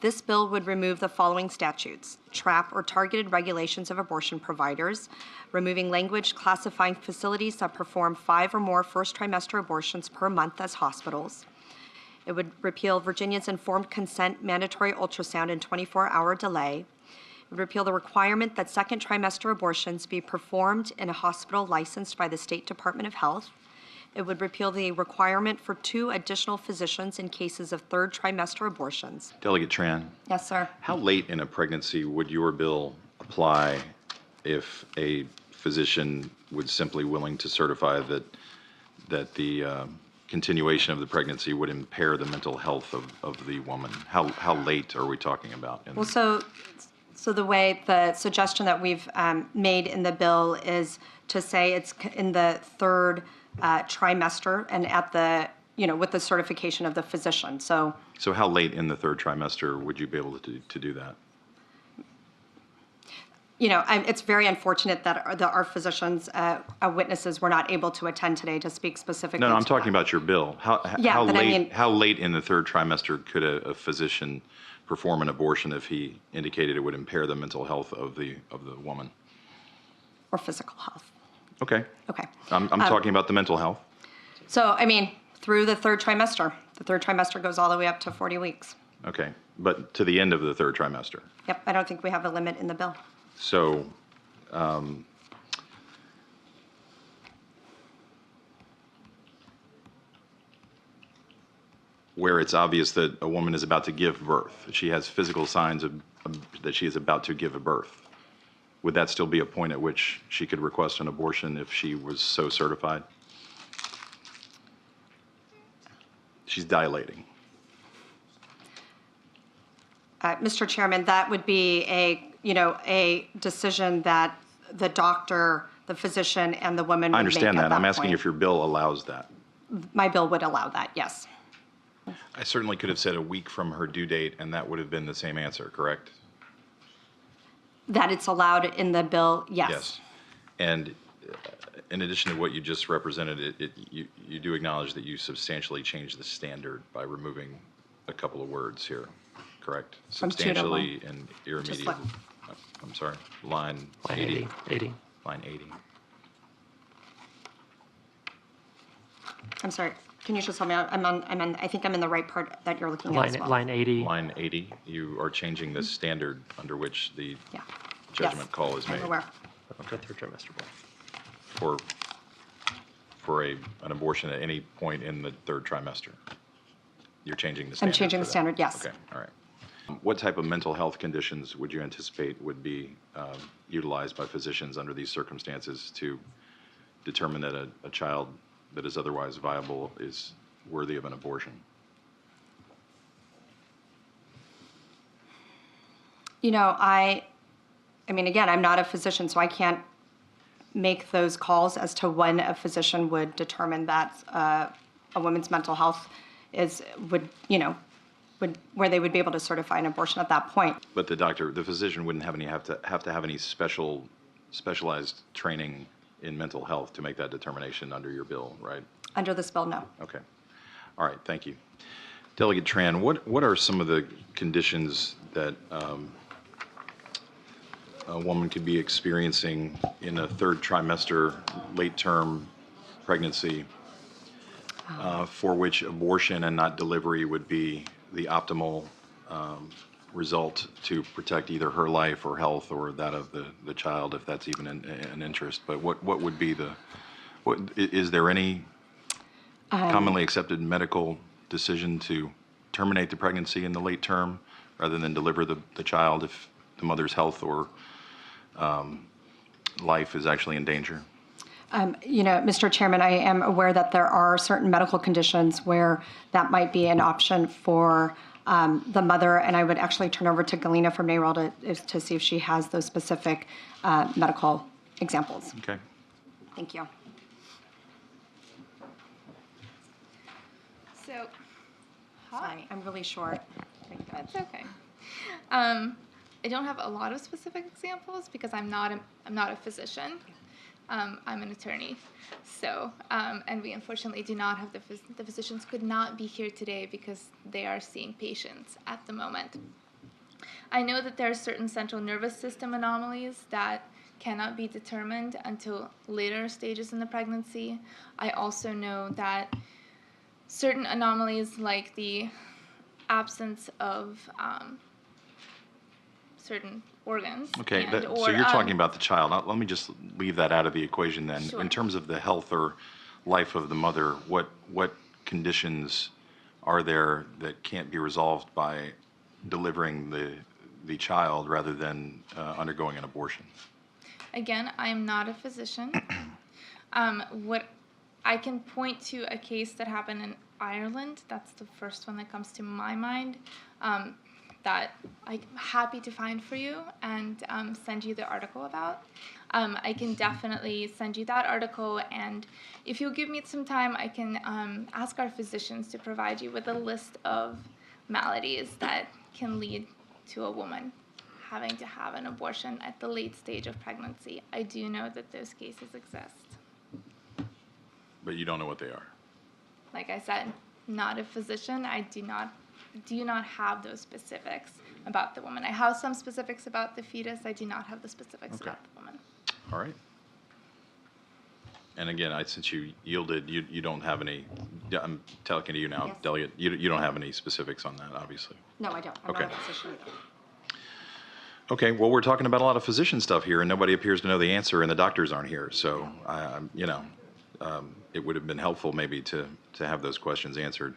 This bill would remove the following statutes: trap or targeted regulations of abortion providers, removing language classifying facilities that perform 5 or more first trimester abortions per month as hospitals. It would repeal Virginia's informed consent mandatory ultrasound and 24-hour delay. It would repeal the requirement that second trimester abortions be performed in a hospital licensed by the State Department of Health. It would repeal the requirement for 2 additional physicians in cases of third trimester abortions. Delegate Tran. Yes, sir. How late in a pregnancy would your bill apply if a physician would simply willing to certify that the continuation of the pregnancy would impair the mental health of the woman? How late are we talking about? Well, so the suggestion that we've made in the bill is to say it's in the third trimester and at the, with the certification of the physician. So how late in the third trimester would you be able to do that? It's very unfortunate that our physicians, witnesses, were not able to attend today to speak specifically. No, I'm talking about your bill. How late in the third trimester could a physician perform an abortion if he indicated it would impair the mental health of the woman? Or physical health. Okay. Okay. I'm talking about the mental health. So, through the third trimester. The third trimester goes all the way up to 40 weeks. Okay. But to the end of the third trimester. Yep. I don't think we have a limit in the bill. So, where it's obvious that a woman is about to give birth, she has physical signs that she is about to give a birth, would that still be a point at which she could request an abortion if she was so certified? She's dilating. Mr. Chairman, that would be a decision that the doctor, the physician, and the woman would make. I understand that. I'm asking if your bill allows that. My bill would allow that, yes. I certainly could have said a week from her due date, and that would have been the same answer, correct? That it's allowed in the bill, yes. Yes. And in addition to what you just represented, you do acknowledge that you substantially changed the standard by removing a couple of words here, correct? From 2 to 1. Substantially and irremediably. I'm sorry, line 80. Line 80. I'm sorry. Can you just tell me? I think I'm in the right part that you're looking at as well. Line 80. Line 80. You are changing the standard under which the judgment Yes. call is made. I'm aware. Okay, third trimester bill. For an abortion at any point in the third trimester. You're changing the standard. I'm changing for the that. standard, yes. Okay, all right. What type of mental health conditions would you anticipate would be utilized by physicians under these circumstances to determine that a child that is otherwise viable is worthy of an abortion? Again, I'm not a physician, so I can't make those calls as to when a physician would determine that a woman's mental health where they would be able to certify an abortion at that point. But the physician wouldn't have to have any specialized training in mental health to make that determination under your bill, right? Under this bill, no. Okay. All right, thank you. Delegate Tran, what are some of the conditions that a woman could be experiencing in a third trimester, late-term pregnancy for which abortion and not delivery would be the optimal result to protect either her life or health or that of the child, if that's even an interest? But what would be is there any commonly accepted medical decision to terminate the pregnancy in the late term rather than deliver the child if the mother's health or life is actually in danger? Mr. Chairman, I am aware that there are certain medical conditions where that might be an option for the mother, and I would actually turn over to Galena from NARAL to see if she has those specific medical examples. Okay. Thank you. So, Sorry, I'm really short. That's okay. I don't have a lot of specific examples because I'm not a physician. I'm an attorney. So, and we unfortunately do not have the physicians could not be here today because they are seeing patients at the moment. I know that there are certain central nervous system anomalies that cannot be determined until later stages in the pregnancy. I also know that certain anomalies, like the absence of certain organs. Okay, and, so you're talking about the child. Let me just leave that out of the equation then. Sure. In terms of the health or life of the mother, what conditions are there that can't be resolved by delivering the child rather than undergoing an abortion? Again, I am not a physician. What I can point to a case that happened in Ireland. That's the first one that comes to my mind. That I'm happy to find for you and send you the article about. I can definitely send you that article, and if you'll give me some time, I can ask our physicians to provide you with a list of maladies that can lead to a woman having to have an abortion at the late stage of pregnancy. I do know that those cases exist. But you don't know what they are. Like I said, not a physician. I do not have those specifics about the woman. I have some specifics about the fetus. I do not have the specifics Okay. about the woman. All right. And again, since you yielded, you don't have any, I'm talking to you now, Yes. Delegate, you don't have any specifics on that, obviously. No, I don't. I'm Okay. not a physician either. Okay, well, we're talking about a lot of physician stuff here, and nobody appears to know the answer, and the doctors aren't here. So, it would have been helpful maybe to have those questions answered.